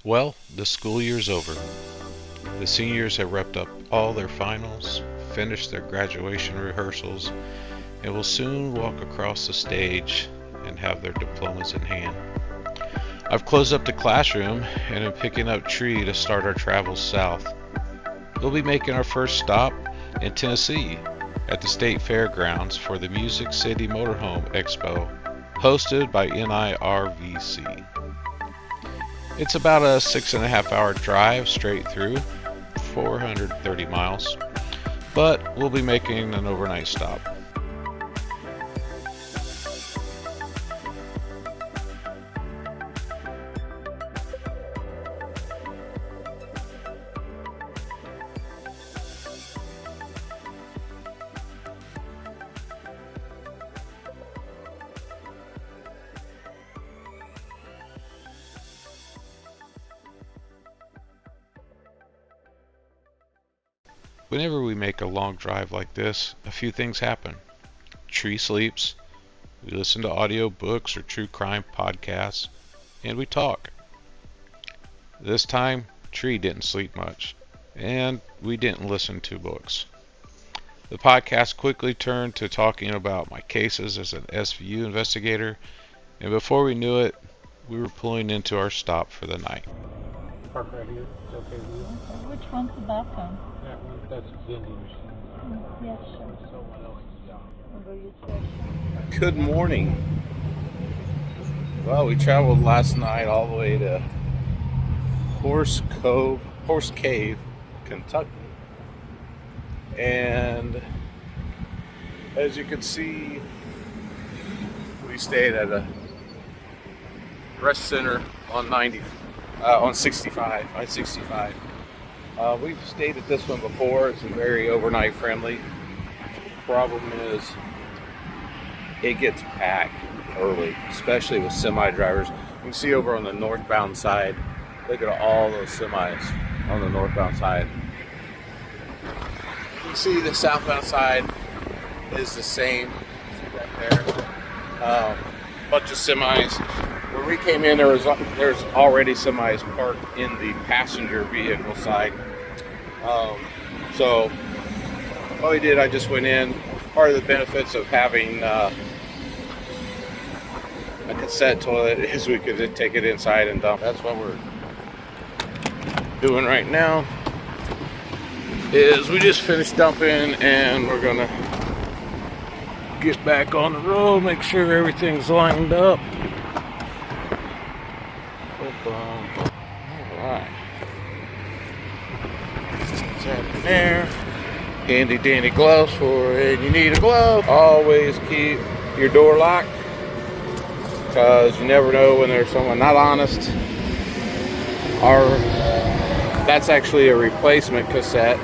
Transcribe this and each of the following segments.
Well, the school year's over. The seniors have wrapped up all their finals, finished their graduation rehearsals, and will soon walk across the stage and have their diplomas in hand. I've closed up the classroom and am picking up Tree to start our travels south. We'll be making our first stop in Tennessee at the state fairgrounds for the City Motorhome Expo, hosted by NIRVC. It's about a 6.5 hour drive straight through, 430 miles, but we'll be making an overnight stop. Whenever we make a long drive like this, a few things happen. Tree sleeps, we listen to audio books or true crime podcasts, and we talk. This time, Tree didn't sleep much, and we didn't listen to books. The podcast quickly turned to talking about my cases as an SVU investigator, and before we knew it, we were pulling into our stop for the night. Park right here. It's okay with you? Which one's the bathroom? That one, that's a vending machine. Yes, sure. Someone else's job. I'll go use the restroom. Good morning. Well, we traveled last night all the way to Horse Cave, Kentucky. And as you can see, we stayed at a rest center on 65. We've stayed at this one before. It's very overnight friendly. Problem is, it gets packed early, especially with semi drivers. You can see over on the northbound side. Look at all those semis on the northbound side. You can see the southbound side is the same. See right there. Bunch of semis. When we came in, there's already semis parked in the passenger vehicle side. So what we did, I just went in. Part of the benefits of having a cassette toilet is we could take it inside and dump. That's what we're doing right now. Is we just finished dumping and we're gonna get back on the road, make sure everything's lined up. Alright. What's happening there? Handy dandy gloves for when you need a glove. Always keep your door locked, because you never know when there's someone not honest. That's actually a replacement cassette.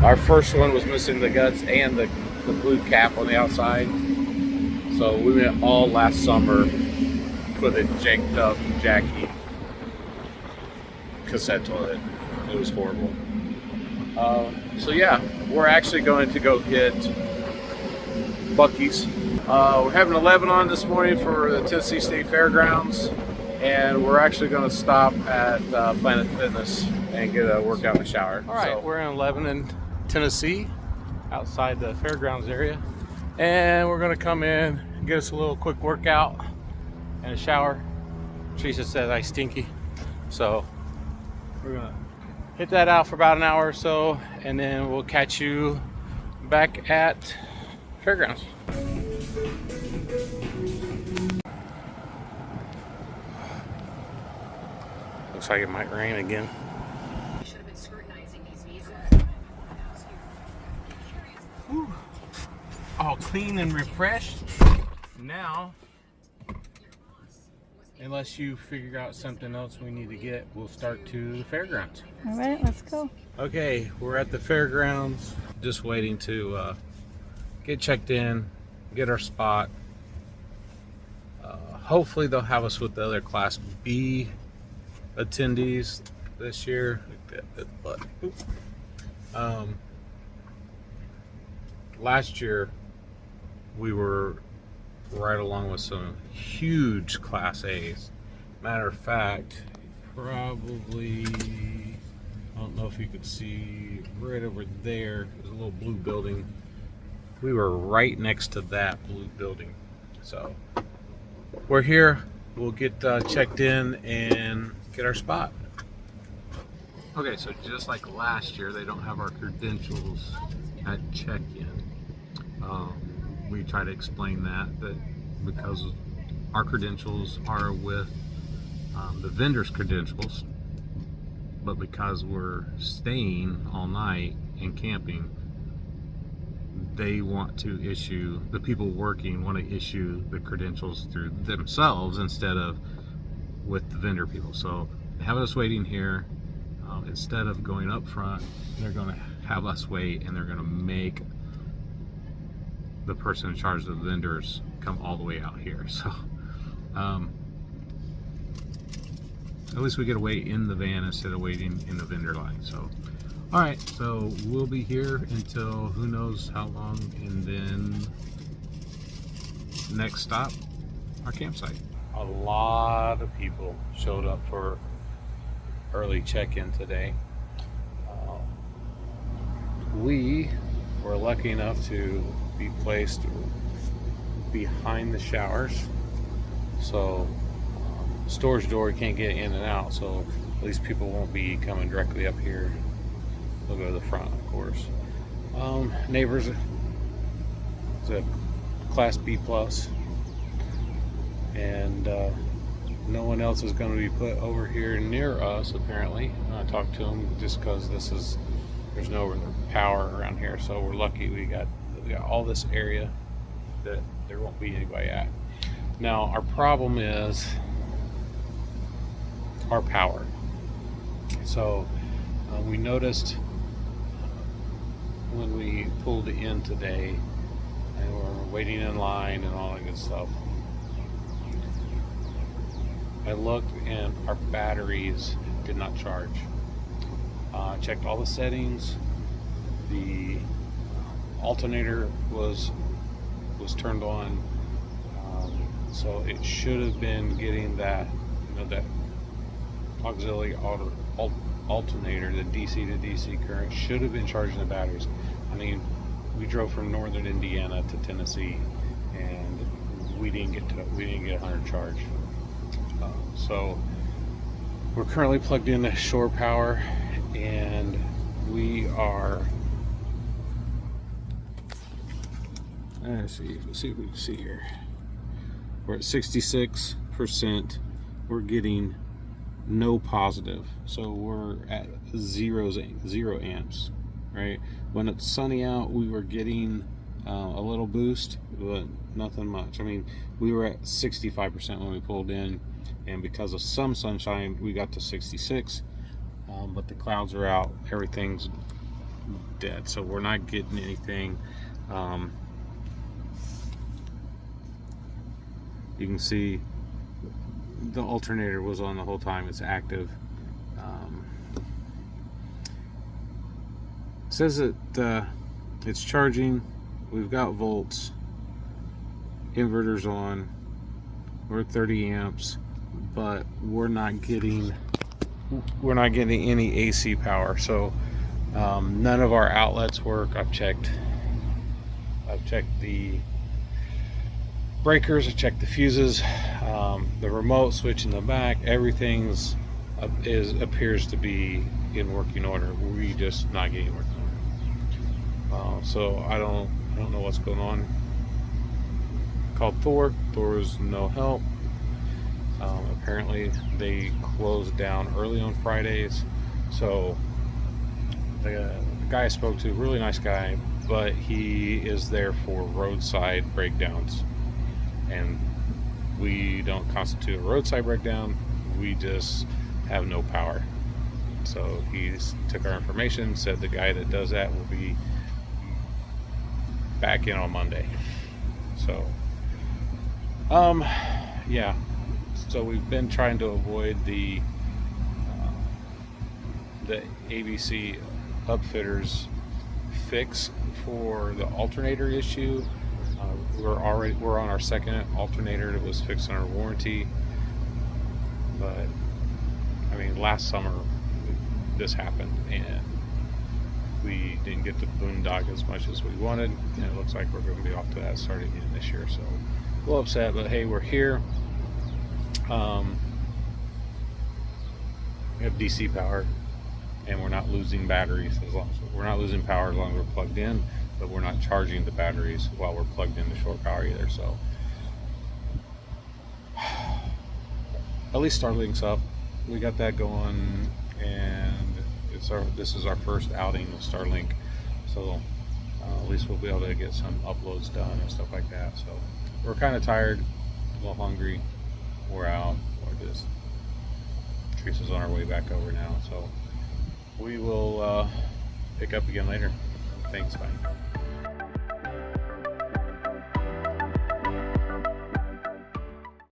Our first one was missing the guts and the blue cap on the outside. So we went all last summer with a janked up Jackie cassette toilet. It was horrible. So yeah, we're actually going to go get Buc-ee's. We're having a Lebanon this morning for the Tennessee State Fairgrounds, and we're actually going to stop at Planet Fitness and get a workout in the shower. All right, so we're in Lebanon, Tennessee, outside the fairgrounds area, and we're going to come in, get us a little quick workout and a shower. Teresa says I stinky, so we're going to hit that out for about an hour or so, and then we'll catch you back at fairgrounds. Looks like it might rain again. Should have been scrutinizing these visas. Whew. All clean and refreshed. Now, unless you figure out something else we need to get, we'll start to the fairgrounds. All right, let's go. Okay, we're at the fairgrounds, just waiting to get checked in, get our spot. Hopefully they'll have us with the other Class B attendees this year. Last year we were right along with some huge Class A's, Matter of fact, probably, I don't know if you could see right over there, there's a little blue building. We were right next to that blue building. So we're here. We'll get checked in and get our spot. Okay, so just like last year, they don't have our credentials at check-in. We try to explain that because our credentials are with the vendor's credentials, but because we're staying all night and camping, they want to issue, the people working want to issue the credentials through themselves instead of with the vendor people. So they have us waiting here. Instead of going up front, they're going to have us wait, and they're going to make the person in charge of the vendors come all the way out here. So at least we get to wait in the van instead of waiting in the vendor line. So all right, so we'll be here until who knows how long, and then next stop, our campsite. A lot of people showed up for early check-in today. We were lucky enough to be placed behind the showers, so storage door can't get in and out, so at least people won't be coming directly up here. They'll go to the front, of course. Neighbors, it's a Class B plus, and no one else is going to be put over here near us, apparently. I talked to them just because there's no power around here, so we're lucky we got all this area that there won't be anybody at. Now, our problem is our power. So we noticed when we pulled in today and we're waiting in line and all that good stuff, I looked and our batteries did not charge. Checked all the settings. The alternator was turned on, so it should have been getting that, that auxiliary alternator, the DC to DC current should have been charging the batteries. I mean, we drove from northern Indiana to Tennessee, and we didn't get 100 charge. So we're currently plugged into shore power, and we are. Let's see if we can see here. We're at 66%. We're getting no positive, so we're at zero amps. Right, when it's sunny out, we were getting a little boost, but nothing much. I mean, we were at 65% when we pulled in, and because of some sunshine, we got to 66. But the clouds are out, everything's dead, so we're not getting anything. You can see the alternator was on the whole time. It's active. It says that it's charging. We've got volts. Inverter's on. We're at 30 amps, but we're not getting any AC power. So none of our outlets work. I've checked the breakers, I checked the fuses, the remote switch in the back. Everything's appears to be in working order. We're just not getting working order. So I don't know what's going on. Called Thor. Thor was no help. Apparently they closed down early on Fridays. So the guy I spoke to, really nice guy, but he is there for roadside breakdowns, and we don't constitute a roadside breakdown. We just have no power. So he took our information, said the guy that does that will be back in on Monday. So yeah, so we've been trying to avoid the ABC upfitters fix for the alternator issue. We're on our second alternator that was fixed under warranty. But I mean, last summer this happened, and we didn't get to boondock as much as we wanted, and it looks like we're going to be off to that starting again this year. So a little upset, but hey, we're here. We have DC power, and we're not losing batteries as long as we're not losing power as long as we're plugged in, but we're not charging the batteries while we're plugged into shore power either. So at least Starlink's up. We got that going, and this is our first outing with Starlink, so at least we'll be able to get some uploads done and stuff like that. So we're kind of tired, a little hungry, we're out. We're just Teresa's on our way back over now, so we will pick up again later. Thanks, bye.